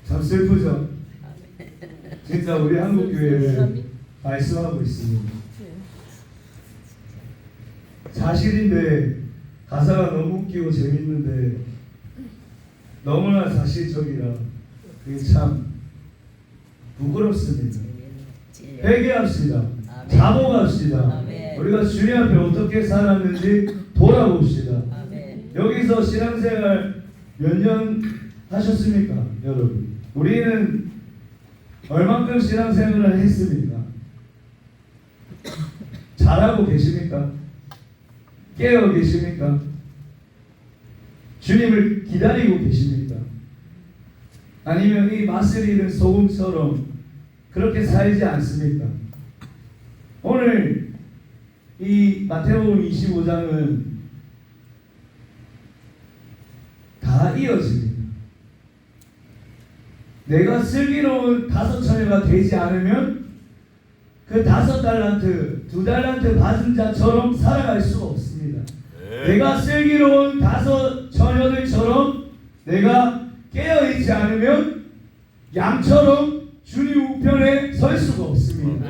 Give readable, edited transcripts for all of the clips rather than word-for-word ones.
참 슬프죠. 진짜 우리 한국 교회를 말씀하고 있습니다. 사실인데 가사가 너무 웃기고 재밌는데 너무나 사실적이라 그게 참 부끄럽습니다. 회개합시다. 자복합시다. 우리가 주님 앞에 어떻게 살았는지 돌아봅시다. 여기서 신앙생활 몇 년 하셨습니까, 여러분? 우리는 얼만큼 신앙생활을 했습니까? 잘하고 계십니까? 깨어 계십니까? 주님을 기다리고 계십니까? 아니면 이 맛을 잃은 소금처럼 그렇게 살지 않습니까? 오늘 이 마태복음 25장은 다 이어집니다. 내가 슬기로운 5처녀가 되지 않으면 그 5달란트, 2달란트 받은 자처럼 살아갈 수가 없습니다. 내가 슬기로운 5처녀들처럼 내가 깨어있지 않으면 양처럼 주님 우편에 설 수가 없습니다.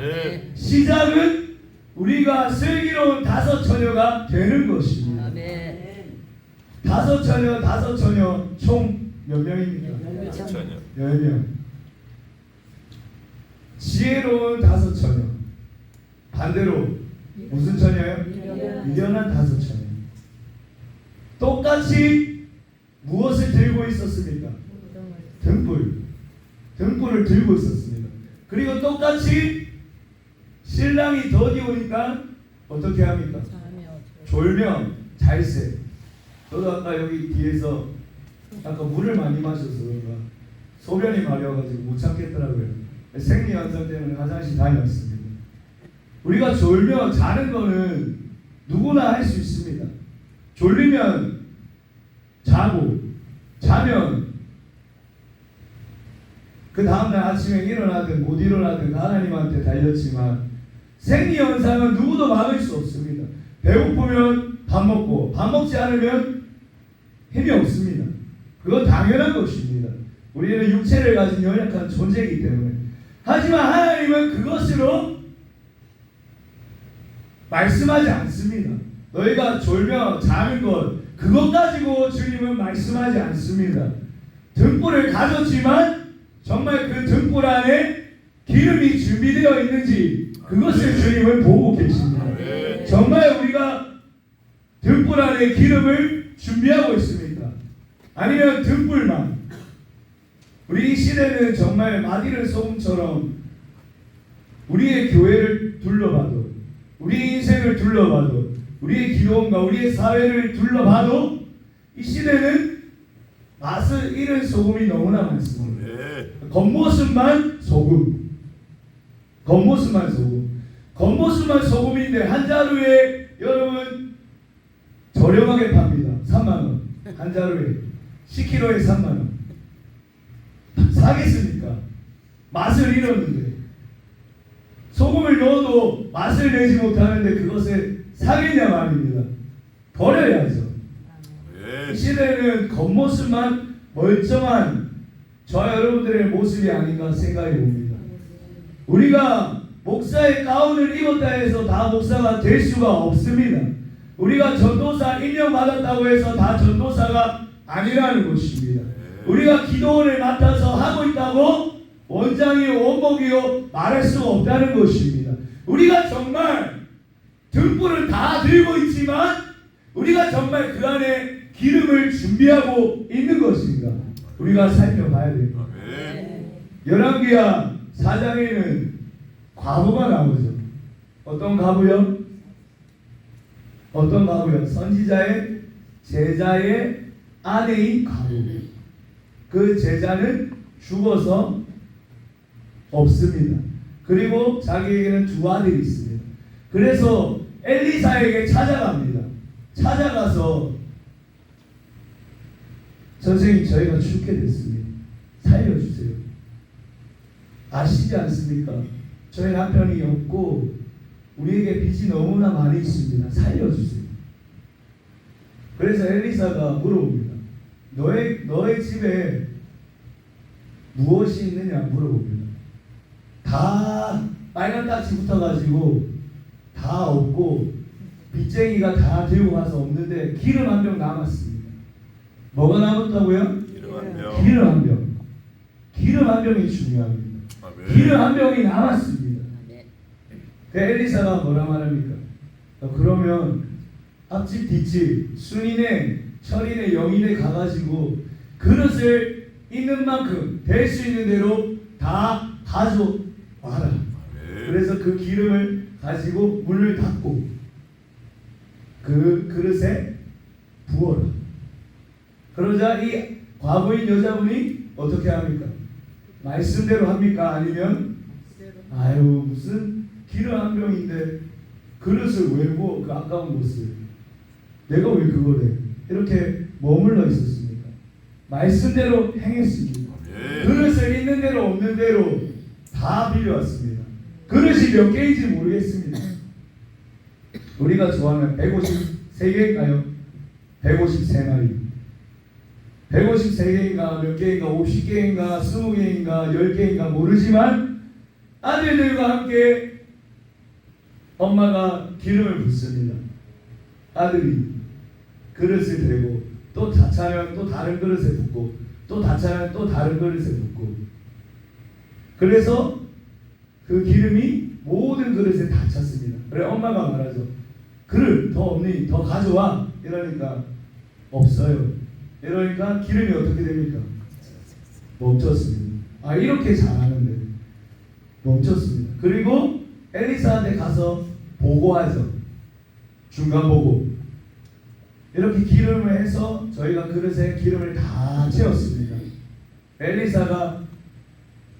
시작은 우리가 슬기로운 5처녀가 되는 것입니다. 5처녀 총 몇 명입니까? 10명. 지혜로운 5처녀. 반대로 무슨 처녀예요? 미련한 5처녀. 똑같이 무엇을 들고 있었습니까? 등불을 들고 있었습니다. 그리고 똑같이 신랑이 더디 오니까 어떻게 합니까? 졸며 잘세. 저도 아까 여기 뒤에서 아까 물을 많이 마셔서 그런가 소변이 마려워가지고 못 참겠더라고요. 생리현상 때문에 화장실 다녀왔습니다. 우리가 졸며 자는 거는 누구나 할 수 있습니다. 졸리면 자고 자면 그 다음날 아침에 일어나든 못 일어나든 하나님한테 달렸지만 생리현상은 누구도 막을 수 없습니다. 배고프면 밥 먹고 밥 먹지 않으면 힘이 없습니다. 그건 당연한 것입니다. 우리는 육체를 가진 연약한 존재이기 때문에. 하지만 하나님은 그것으로 말씀하지 않습니다. 너희가 졸며 자는 것 그것 가지고 주님은 말씀하지 않습니다. 등불을 가졌지만 정말 그 등불 안에 기름이 준비되어 있는지 그것을 주님은 보고 계십니다. 정말 우리가 등불 안에 기름을 준비하고 있습니까? 아니면 등불만? 우리 이 시대는 정말 맛 잃은 소금처럼 우리의 교회를 둘러봐도 우리의 인생을 둘러봐도 우리의 기도원과 우리의 사회를 둘러봐도 이 시대는 맛을 잃은 소금이 너무나 많습니다. 겉모습만 소금. 겉모습만 소금인데 한 자루에 여러분 저렴하게 팝니다. 3만원 한 자루에 10kg에 3만원. 사겠습니까? 맛을 잃었는데 소금을 넣어도 맛을 내지 못하는데 그것을 사겠냐 말입니다. 버려야죠. 이 시대는 겉모습만 멀쩡한 저와 여러분들의 모습이 아닌가 생각이 봅니다. 우리가 목사의 가운을 입었다 해서 다 목사가 될 수가 없습니다. 우리가 전도사 임명받았다고 해서 다 전도사가 아니라는 것입니다. 우리가 기도원을 맡아서 하고 있다고 원장이요 원목이요 말할 수가 없다는 것입니다. 우리가 정말 등불을 다 들고 있지만 우리가 정말 그 안에 기름을 준비하고 있는 것입니다. 우리가 살펴봐야 됩니다. 열왕기하 4장에는 과부가 나오죠. 어떤 과부요? 선지자의 제자의 아내인 과부. 그 제자는 죽어서 없습니다. 그리고 자기에게는 2 아들이 있습니다. 그래서 엘리사에게 찾아갑니다. 찾아가서 선생님 저희가 죽게 됐습니다. 살려주세요. 아시지 않습니까? 저희 남편이 없고 우리에게 빚이 너무나 많이 있습니다. 살려주세요. 그래서 엘리사가 물어봅니다. 너의 집에 무엇이 있느냐 물어봅니다. 다 빨간 딱지 붙어가지고 다 없고 빚쟁이가 다 들고 가서 없는데 기름 한 병 남았습니다. 뭐가 남았다고요? 기름 한 병. 기름 한 병. 기름 한 병이 중요합니다. 아멘. 기름 한 병이 남았습니다. 그 엘리사가 뭐라 말합니까? 그러면 앞집 뒷집 순이네 철이네 영이네 가가지고 그릇을 있는 만큼 될 수 있는 대로 다 가져와라. 아멘. 그래서 그 기름을 가지고 문을 닫고 그 그릇에 부어라. 그러자 이 과부인 여자분이 어떻게 합니까? 말씀대로 합니까? 아니면 아유 무슨 기름 한 병인데 그릇을 왜 부어? 그 아까운 것을 내가 왜 그걸 해? 이렇게 머물러 있었습니까? 말씀대로 행했습니다. 그릇을 있는 대로 없는 대로 다 빌려왔습니다. 그릇이 몇 개인지 모르겠습니다. 우리가 좋아하는 153개인가요? 153마리 153개인가 몇 개인가 50개인가 20개인가 10개인가 모르지만 아들들과 함께 엄마가 기름을 붓습니다. 아들이 그릇을 들고 또 다 차면 또 다른 그릇에 붓고 또 다 차면 또 다른 그릇에 붓고 그래서 그 기름이 모든 그릇에 다 찼습니다. 그래 엄마가 말하죠. 그릇 더 없니? 더 가져와. 이러니까 없어요. 이러니까 기름이 어떻게 됩니까? 멈췄습니다. 아 이렇게 잘하는데 멈췄습니다. 그리고 엘리사한테 가서 보고하죠. 중간 보고. 이렇게 기름을 해서 저희가 그릇에 기름을 다 채웠습니다. 엘리사가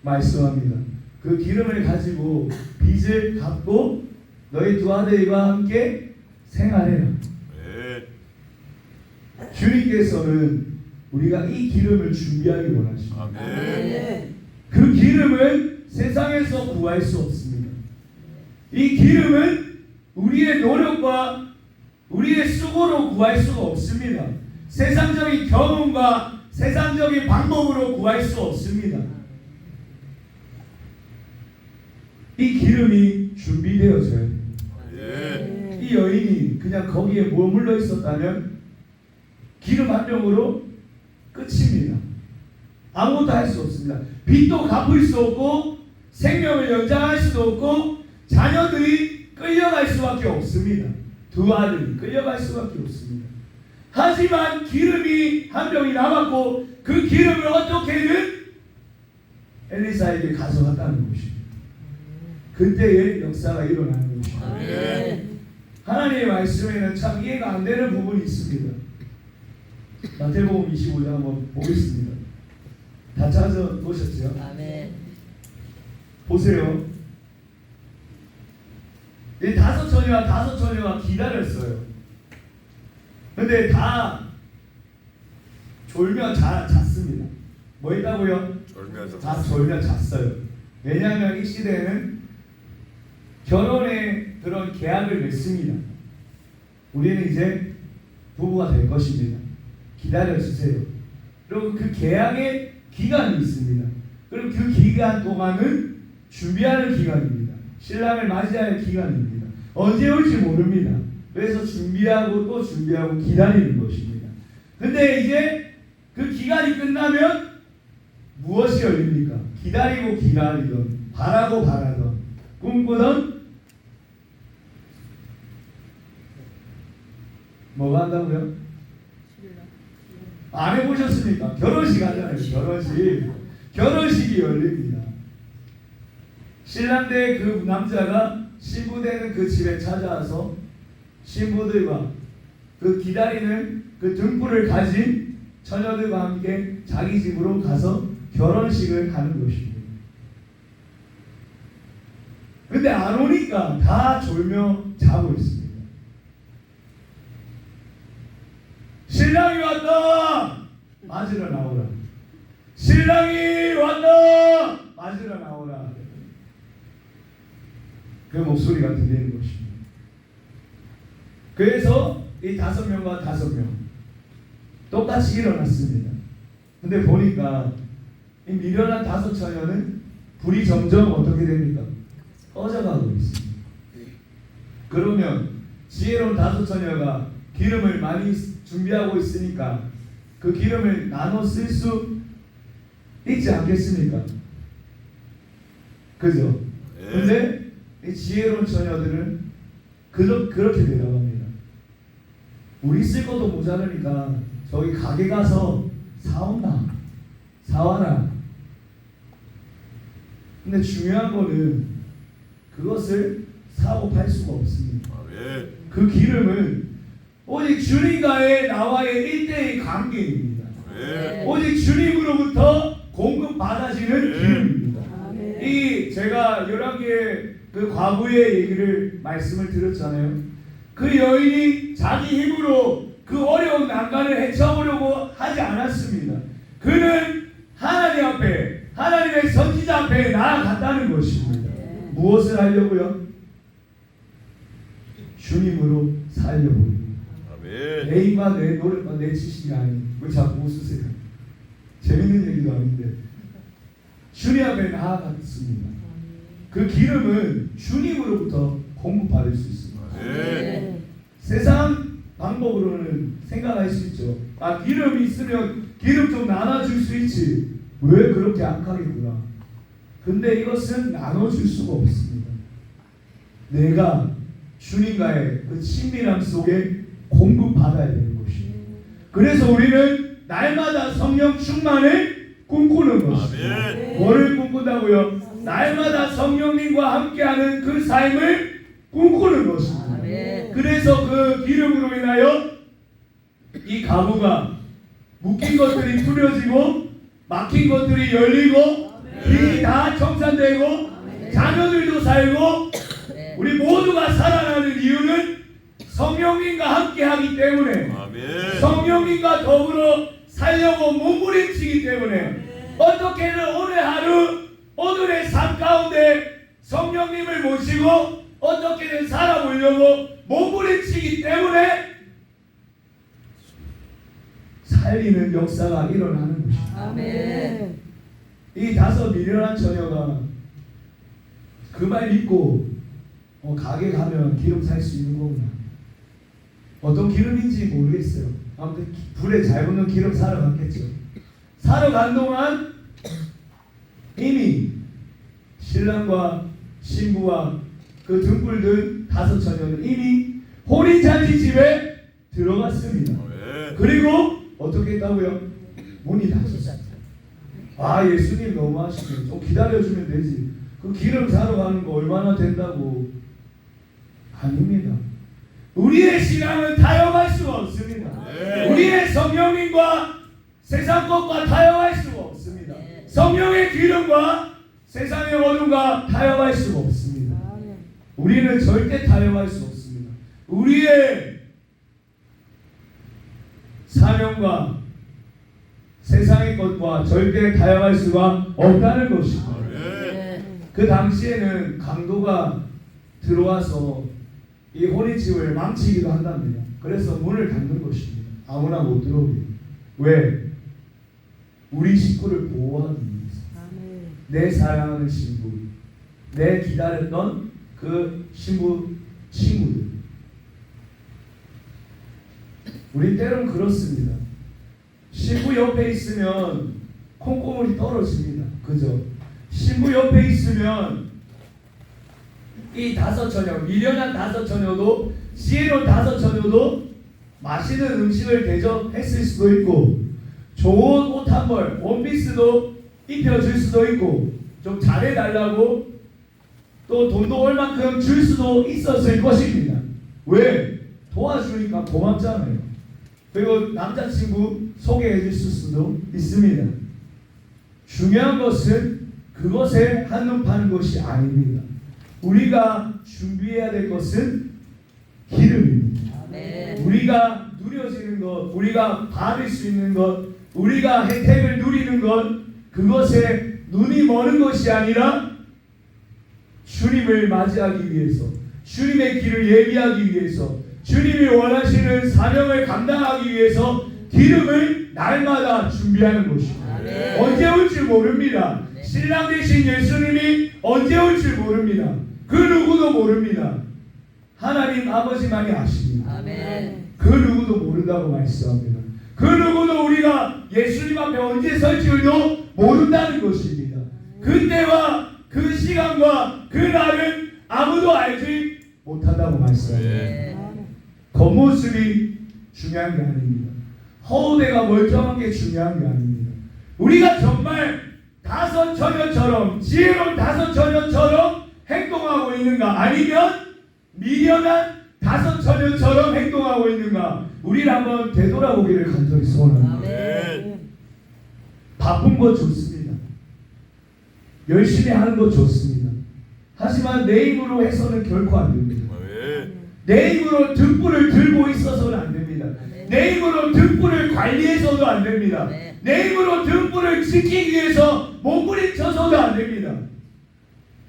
말씀합니다. 그 기름을 가지고 빚을 갚고 너희 두 아들과 함께 생활해라. 네. 주님께서는 우리가 이 기름을 준비하기 원하십니다. 아멘. 그 기름은 세상에서 구할 수 없습니다. 이 기름은 우리의 노력과 우리의 수고로 구할 수가 없습니다. 세상적인 경험과 세상적인 방법으로 구할 수 없습니다. 이 기름이 준비되어져야 됩니다. 예. 이 여인이 그냥 거기에 머물러 있었다면 기름 한 병으로 끝입니다. 아무것도 할 수 없습니다. 빚도 갚을 수 없고 생명을 연장할 수도 없고 자녀들이 끌려갈 수밖에 없습니다. 두 아들이 끌려갈 수밖에 없습니다. 하지만 기름이 한 병이 남았고 그 기름을 어떻게든 엘리사에게 가져갔다는 것입니다. 그때의 역사가 일어나는 것입니다. 예. 하나님의 말씀에는 참 이해가 안 되는 부분이 있습니다. 마태복음 25장 한번 보겠습니다. 다 찾아보셨죠? 아멘. 보세요. 이 다섯 처녀가 기다렸어요. 근데 다 졸며 잤습니다. 뭐 있다고요? 졸면서 다 졸며 잤어요. 왜냐하면 이 시대에는 결혼의 그런 계약을 맺습니다. 우리는 이제 부부가 될 것입니다. 기다려주세요. 그리고 그 계약의 기간이 있습니다. 그럼 그 기간 동안은 준비하는 기간입니다. 신랑을 맞이할 기간입니다. 언제 올지 모릅니다. 그래서 준비하고 또 준비하고 기다리는 것입니다. 근데 이제 그 기간이 끝나면 무엇이 열립니까? 기다리고 기다리던, 바라고 바라던, 꿈꾸던 뭐가 한다고요? 안 해보셨습니까? 결혼식 하잖아요. 결혼식이 열립니다. 신랑대 그 남자가 신부되는 그 집에 찾아와서 신부들과 그 기다리는 그 등불을 가진 처녀들과 함께 자기 집으로 가서 결혼식을 하는 것입니다. 근데 안 오니까 다 졸며 자고 있습니다. 신랑이 왔다! 맞으러 나오라. 신랑이 왔다! 맞으러 나오라. 그 목소리가 들리는 것입니다. 그래서 이 5명과 5명 똑같이 일어났습니다. 근데 보니까 이 미련한 다섯 처녀는 불이 점점 어떻게 됩니까? 꺼져가고 있습니다. 그러면 지혜로운 다섯 처녀가 기름을 많이 준비하고 있으니까 그 기름을 나눠 쓸 수 있지 않겠습니까? 그죠? 근데 이 지혜로운 처녀들은 그렇게 대답합니다. 우리 쓸 것도 모자르니까 저기 가게 가서 사와라. 근데 중요한 거는 그것을 사고 팔 수가 없습니다. 그 기름은 오직 주님과의 나와의 1대1 관계입니다. 오직 주님으로부터 공급받아지는 기름입니다. 이 제가 11개의 그 과부의 얘기를 말씀을 드렸잖아요. 그 여인이 자기 힘으로 그 어려운 난간을 헤쳐보려고 하지 않았습니다. 그는 하나님 앞에, 하나님의 선지자 앞에 나아갔다는 것입니다. 무엇을 하려고요? 주님으로 살려고. 내 힘과 내 노력과 내 지식이 아닌, 왜 자꾸 웃으세요? 재밌는 얘기도 아닌데 주님 앞에 나아갔습니다. 그 기름은 주님으로부터 공급받을 수 있습니다. 세상 방법으로는 생각할 수 있죠. 아, 기름이 있으면 기름 좀 나눠줄 수 있지. 왜 그렇게 악하겠구나. 근데 이것은 나눠줄 수가 없습니다. 내가 주님과의 그 친밀함 속에 공급받아야 되는 것입니다. 그래서 우리는 날마다 성령 충만을 꿈꾸는 것입니다. 뭐를 꿈꾼다고요? 날마다 성령님과 함께하는 그 삶을 꿈꾸는 것입니다. 그래서 그 기름으로 인하여 이 가구가 묶인 것들이 풀어지고 막힌 것들이 열리고 빚이 다 청산되고 자녀들도 살고 우리 모두가 살아나는 이유는 성령님과 함께하기 때문에 성령님과 더불어 살려고 몸부림치기 때문에 어떻게든 오늘 하루 오늘의 삶 가운데 성령님을 모시고 어떻게든 살아보려고 몸부림치기 때문에 살리는 역사가 일어나는 것입니다. 이 다섯 미련한 처녀가 그 말 믿고 가게 가면 기름 살 수 있는 거구나. 어떤 기름인지 모르겠어요. 아무튼 불에 잘 붙는 기름 사러 갔겠죠. 사러 간 동안 이미 신랑과 신부와 그 등불들 다섯 처녀는 이미 혼인잔치 집에 들어갔습니다. 그리고 어떻게 했다고요? 문이 닫혔어요. 아, 예수님 너무하시네. 좀 기다려주면 되지. 그 기름 사러 가는 거 얼마나 된다고. 아닙니다. 우리의 신앙은 타협할 수가 없습니다. 우리의 성령님과 세상 것과 타협할 수가 없습니다. 성령의 기름과 세상의 어둠과 타협할 수가 없습니다. 우리는 절대 타협할 수 없습니다. 우리의 사명과 세상의 것과 절대 타협할 수가 없다는 것입니다. 그 당시에는 강도가 들어와서 이 혼인집을 망치기도 한답니다. 그래서 문을 닫는 것입니다. 아무나 못 들어오게. 왜? 우리 식구를 보호하기 위해서. 내 사랑하는 신부, 내 기다렸던 그 신부 친구들. 우리 때론 그렇습니다. 신부 옆에 있으면 콩고물이 떨어집니다. 그죠? 신부 옆에 있으면 이 다섯 처녀, 미련한 다섯 처녀도 지혜로운 다섯 처녀도 맛있는 음식을 대접했을 수도 있고 좋은 옷 한 벌, 원피스도 입혀줄 수도 있고 좀 잘해달라고 또 돈도 얼만큼 줄 수도 있었을 것입니다. 왜? 도와주니까 고맙잖아요. 그리고 남자친구 소개해 줄 수도 있습니다. 중요한 것은 그것에 한눈 파는 것이 아닙니다. 우리가 준비해야 될 것은 기름입니다. 우리가 누려지는 것, 우리가 받을 수 있는 것, 우리가 혜택을 누리는 것, 그것에 눈이 머는 것이 아니라 주님을 맞이하기 위해서, 주님의 길을 예비하기 위해서, 주님이 원하시는 사명을 감당하기 위해서 기름을 날마다 준비하는 것입니다. 언제 올 줄 모릅니다. 신랑 되신 예수님이 언제 올 줄 모릅니다. 그 누구도 모릅니다. 하나님 아버지만이 아십니다. 그 누구도 모른다고 말씀합니다. 그 누구도 우리가 예수님 앞에 언제 설 줄도 모른다는 것입니다. 그때와 그 시간과 그 날은 아무도 알지 못한다고 말씀합니다. 겉모습이 중요한 게 아닙니다. 허우대가 멀쩡한 게 중요한 게 아닙니다. 우리가 정말 다섯 처녀처럼 지혜로운 다섯 처녀처럼 행동하고 있는가, 아니면 미련한 다섯 처녀처럼 행동하고 있는가, 우리를 한번 되돌아보기를 간절히 소원합니다. 바쁜 것 좋습니다. 열심히 하는 것 좋습니다. 하지만 내 힘으로 해서는 결코 안 됩니다. 내 힘으로 등불을 들고 있어서는 안 됩니다. 내 힘으로 등불을 관리해서도 안 됩니다. 내 힘으로 등불을 지키기 위해서 몸부림쳐서도 안 됩니다.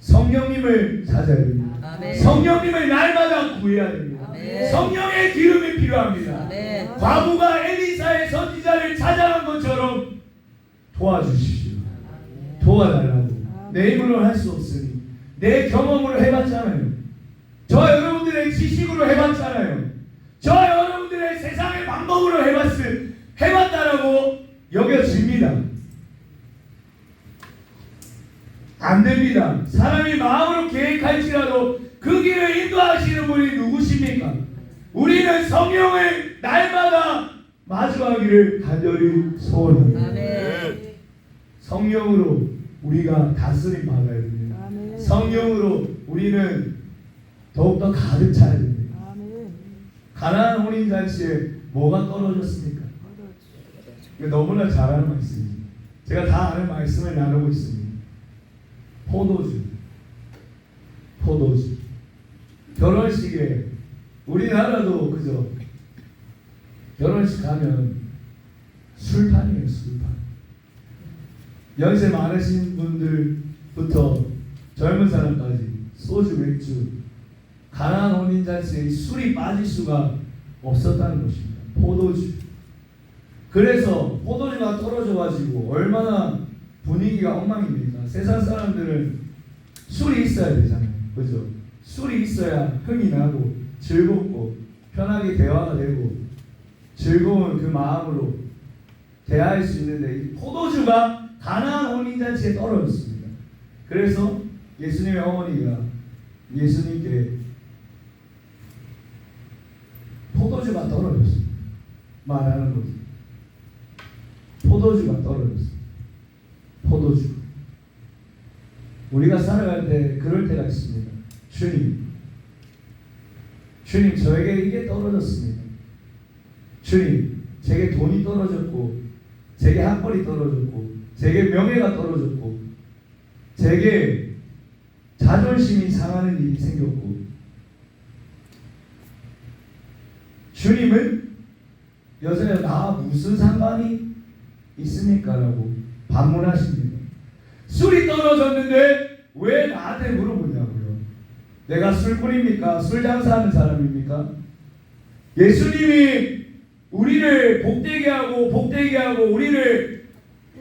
성령님을 찾아야 됩니다. 성령님을 날마다 구해야 됩니다. 성령의 기름이 필요합니다. 과부가 엘리사의 선지자를 찾아간 것처럼 도와주십시오. 도와달라고. 내 힘으로 할 수 없으니 내 경험으로 해봤잖아요. 저 여러분들의 지식으로 해봤잖아요. 저 여러분들의 세상의 방법으로 해봤다라고 여겨집니다. 안 됩니다. 사람이 마음으로 계획할지라도 그 길을 인도하시는 분이 누구십니까? 우리는 성령을 날마다 마주하기를 간절히 소원합니다. 성령으로 우리가 다스림 받아야 됩니다. 성령으로 우리는 더욱더 가득 차야 됩니다. 가나안 혼인잔치에 뭐가 떨어졌습니까? 이거 너무나 잘 아는 말씀입니다. 제가 다 아는 말씀을 나누고 있습니다. 포도주. 결혼식에 우리나라도 그죠? 결혼식 가면 술판이에요. 술판. 연세 많으신 분들부터 젊은 사람까지 소주, 맥주, 가나안 혼인잔치에 술이 빠질 수가 없었다는 것입니다. 포도주. 그래서 포도주가 떨어져가지고 얼마나 분위기가 엉망입니까? 세상 사람들은 술이 있어야 되잖아요. 그죠? 술이 있어야 흥이 나고 즐겁고 편하게 대화가 되고 즐거운 그 마음으로 대화할 수 있는데, 이 포도주가 가나안 혼인잔치에 떨어졌습니다. 그래서 예수님의 어머니가 예수님께 포도주가 떨어졌습니다. 말하는 거죠. 포도주가 떨어졌습니다. 포도주. 우리가 살아갈 때 그럴 때가 있습니다. 주님 저에게 이게 떨어졌습니다. 주님 제게 돈이 떨어졌고, 제게 학벌이 떨어졌고, 제게 명예가 떨어졌고, 제게 자존심이 상하는 일이 생겼고, 주님은 여전히 나와 무슨 상관이 있습니까? 라고 반문하십니다. 술이 떨어졌는데 왜 나한테 물어보냐고요. 내가 술꾼입니까? 술 장사하는 사람입니까? 예수님이 우리를 복되게 하고 우리를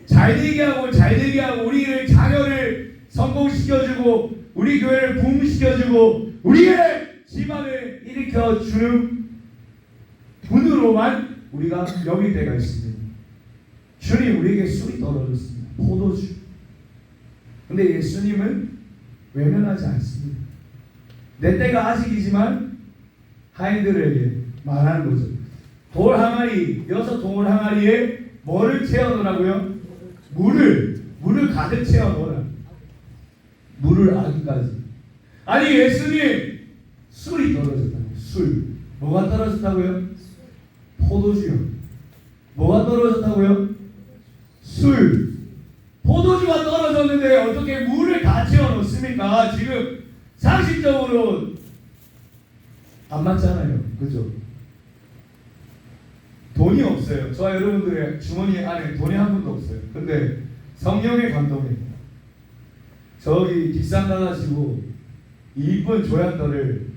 잘되게 하고 우리를 자녀를 성공시켜주고 우리 교회를 부흥시켜주고 우리의 집안을 일으켜주는 분으로만 우리가 여길 때가 있습니다. 주님 우리에게 술이 떨어졌습니다. 포도주. 근데 예수님은 외면하지 않습니다. 내 때가 아직이지만 하인들에게 말하는 거죠. 돌 항아리, 6돌 항아리에 뭐를 채워놓으라고요? 물을 가득 채워놓으라. 물을 아기까지. 아니 예수님 술이 떨어졌다고요. 술. 뭐가 떨어졌다고요? 포도주요. 뭐가 떨어졌다고요? 술. 포도주가 떨어졌는데 어떻게 물을 다 채워놓습니까? 지금 상식적으로 안 맞잖아요. 그죠? 돈이 없어요. 저와 여러분들의 주머니 안에 돈이 한 푼도 없어요. 근데 성령의 감동에 저기 뒷산 가가지고 이쁜 조약돌을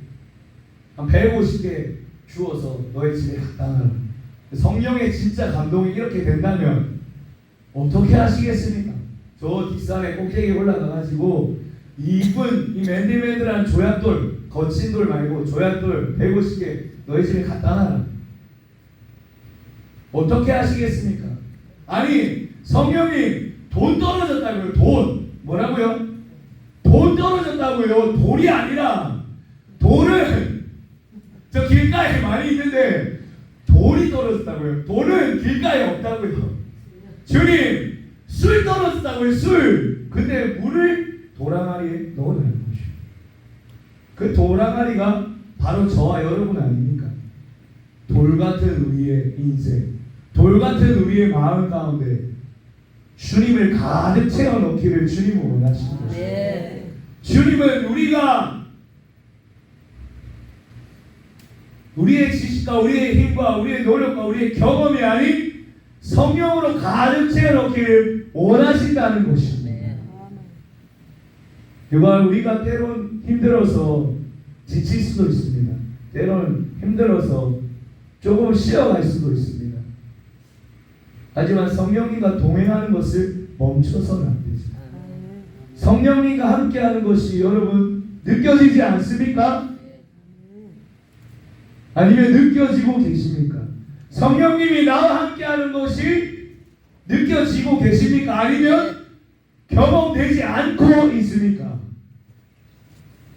한 150개 주어서 너의 집에 갖다 놔라. 성령의 진짜 감동이 이렇게 된다면 어떻게 하시겠습니까? 저 뒷산에 꼭대기에 올라가가지고 이 맨들맨들한 조약돌, 거친 돌 말고 조약돌 150개 너희 집에 갖다 놔라. 어떻게 하시겠습니까? 아니 성령님 돈 떨어졌다고요. 돈 뭐라고요? 돈 떨어졌다고요. 돌이 아니라 돌은 저 길가에 많이 있는데 돌이 떨어졌다고요. 돌은 길가에 없다고요. 주님 술 떨어졌다고요. 술. 근데 물을 도랑아리에 넣어놓는 것이요. 그 도랑아리가 바로 저와 여러분 아닙니까? 돌 같은 우리의 인생, 돌 같은 우리의 마음 가운데 주님을 가득 채워 넣기를 주님은 원하시는 것입니다. 네. 주님은 우리의 지식과 우리의 힘과 우리의 노력과 우리의 경험이 아닌 성령으로 가득 채워 넣기를 원하신다는 것입니다. 그걸 우리가 때론 힘들어서 지칠 수도 있습니다. 때론 힘들어서 조금 쉬어갈 수도 있습니다. 하지만 성령님과 동행하는 것을 멈춰서는 안 되죠. 성령님과 함께하는 것이 여러분 느껴지지 않습니까? 아니면 느껴지고 계십니까? 성령님이 나와 함께하는 것이 느껴지고 계십니까? 아니면 경험되지 않고 있습니까?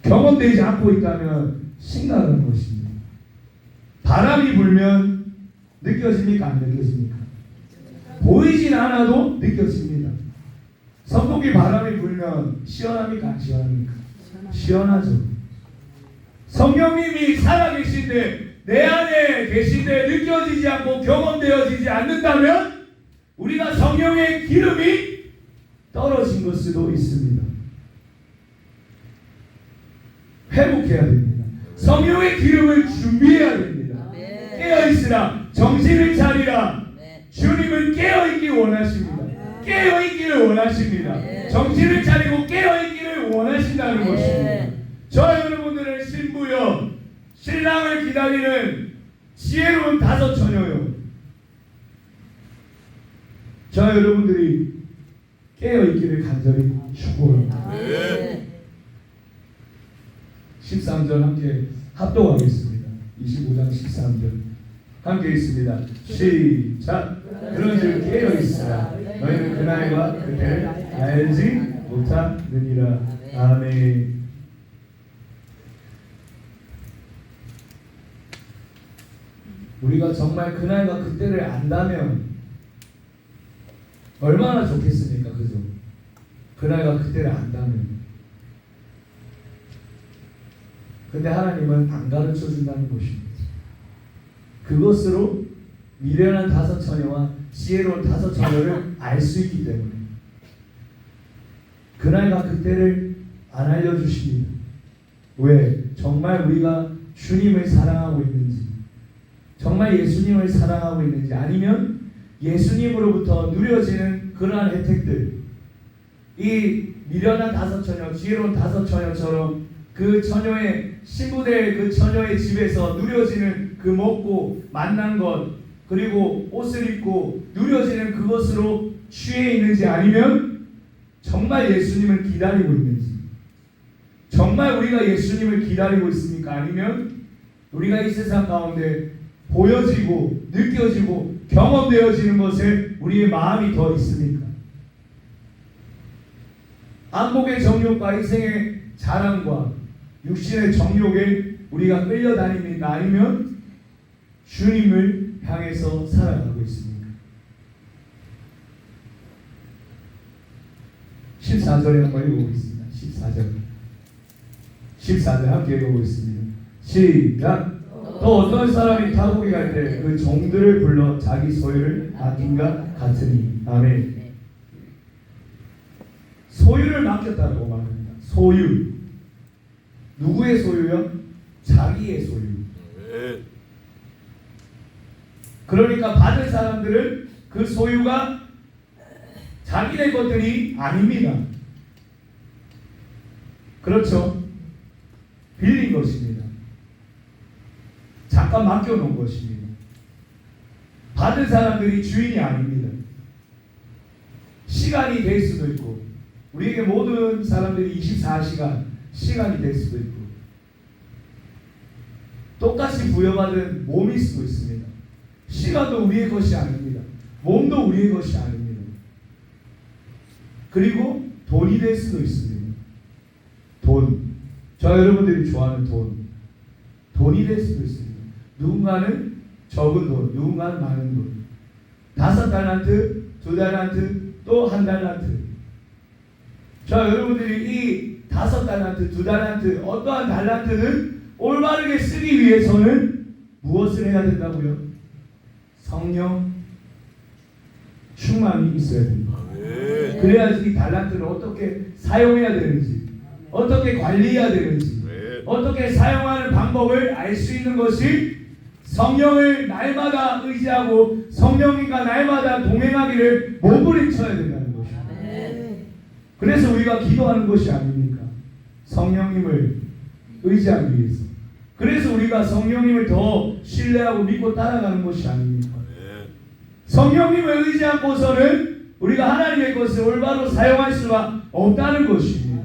경험되지 않고 있다면 심각한 것입니다. 바람이 불면 느껴집니까? 안 느껴집니까? 보이진 않아도 느껴집니다. 선풍기 바람이 불면 시원합니까? 안 시원합니까? 시원하죠. 성령님이 살아계신데 내 안에 계신데 느껴지지 않고 경험되어지지 않는다면 우리가 성령의 기름이 떨어진 걸 수도 있습니다. 회복해야 됩니다. 성령의 기름을 준비해야 됩니다. 깨어있으라 정신을 차리라. 주님은 깨어있기 원하십니다. 깨어있기를 원하십니다. 정신을 차리고 깨어있기를 원하신다는 것입니다. 저 여러분들은 신부여 신랑을 기다리는 지혜로운 다섯 처녀요. 저 여러분들이 깨어있기를 간절히 축복합니다. 13절 함께 합독하겠습니다. 25장 13절 함께 있습니다. 시작. 그런즉 깨어있으라 너희는 그날과 그때를 알지 못하느니라. 아멘. 우리가 정말 그날과 그때를 안다면 얼마나 좋겠습니까? 그죠? 그날과 그때를 안다면. 근데 하나님은 안 가르쳐 준다는 것입니다. 그것으로 미련한 다섯 처녀와 지혜로운 다섯 처녀를 알 수 있기 때문에 그날과 그때를 안 알려주십니다. 왜? 정말 우리가 주님을 사랑하고 있는지, 정말 예수님을 사랑하고 있는지, 아니면 예수님으로부터 누려지는 그러한 혜택들, 이 미련한 다섯 처녀, 지혜로운 다섯 처녀처럼 그 처녀의 신부될 그 처녀의 집에서 누려지는 그 먹고 만난 것, 그리고 옷을 입고 누려지는 그것으로 취해 있는지, 아니면 정말 예수님을 기다리고 있는지, 정말 우리가 예수님을 기다리고 있습니까? 아니면 우리가 이 세상 가운데 보여지고 느껴지고 경험되어지는 것에 우리의 마음이 더 있습니까? 안목의 정욕과 인생의 자랑과 육신의 정욕에 우리가 끌려다닙니까? 아니면 주님을 향해서 살아가고 있습니까? 14절에 한번 읽어보겠습니다. 14절 함께 읽어보겠습니다. 시작. 또 어떤 사람이 타국에 갈 때 그 종들을 불러 자기 소유를 맡긴가 같으니. 아멘. 소유를 맡겼다고 말합니다. 소유. 누구의 소유요? 자기의 소유. 그러니까 받은 사람들은 그 소유가 자기네 것들이 아닙니다. 그렇죠? 빌린 것입니다. 잠깐 맡겨놓은 것입니다. 받은 사람들이 주인이 아닙니다. 시간이 될 수도 있고 우리에게 모든 사람들이 24시간 시간이 될 수도 있고 똑같이 부여받은 몸일 수도 있습니다. 시간도 우리의 것이 아닙니다. 몸도 우리의 것이 아닙니다. 그리고 돈이 될 수도 있습니다. 돈. 저 여러분들이 좋아하는 돈. 돈이 될 수도 있습니다. 누군가는 적은 돈, 누군가는 많은 돈. 5달란트, 2달란트, 또 1달란트. 저 여러분들이 이 5달란트, 2달란트, 어떠한 달란트는 올바르게 쓰기 위해서는 무엇을 해야 된다고요? 성령 충만이 있어야 됩니다. 아멘. 그래야지 이 달란트를 어떻게 사용해야 되는지, 어떻게 관리해야 되는지, 아멘. 어떻게 사용하는 방법을 알 수 있는 것이 성령을 날마다 의지하고 성령님과 날마다 동행하기를 몸부림쳐야 된다는 것이죠. 그래서 우리가 기도하는 것이 아닙니까? 성령님을 의지하기 위해서. 그래서 우리가 성령님을 더 신뢰하고 믿고 따라가는 것이 아닙니까? 아멘. 성령님을 의지 않고서는 우리가 하나님의 것을 올바로 사용할 수가 없다는 것입니다.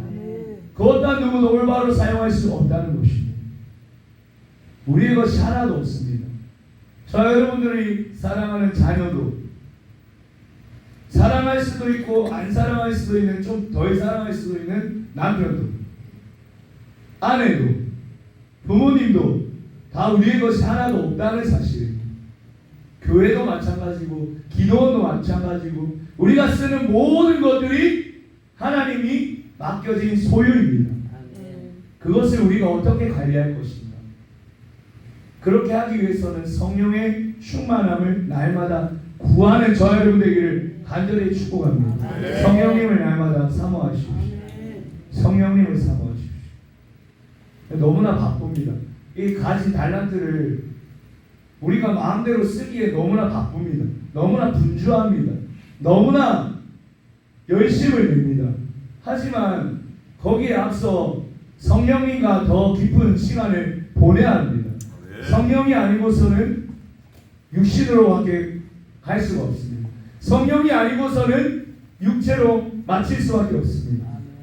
그 어떤 누구도 올바로 사용할 수 없다는 것입니다. 우리의 것이 하나도 없습니다. 저 여러분들이 사랑하는 자녀도 사랑할 수도 있고 안 사랑할 수도 있는, 좀 덜 사랑할 수도 있는 남편도, 아내도, 부모님도 다 우리의 것이 하나도 없다는 사실입니다. 교회도 마찬가지고 기도원도 마찬가지고 우리가 쓰는 모든 것들이 하나님이 맡겨진 소유입니다. 그것을 우리가 어떻게 관리할 것인가? 그렇게 하기 위해서는 성령의 충만함을 날마다 구하는 저 여러분 되기를 간절히 축복합니다. 성령님을 날마다 사모하십시오. 성령님을 사모하십시오. 너무나 바쁩니다. 이 가진 달란트를 우리가 마음대로 쓰기에 너무나 바쁩니다. 너무나 분주합니다. 너무나 열심을 냅니다. 하지만 거기에 앞서 성령님과 더 깊은 시간을 보내야 합니다. 성령이 아니고서는 육신으로밖에 갈 수가 없습니다. 성령이 아니고서는 육체로 마칠 수밖에 없습니다.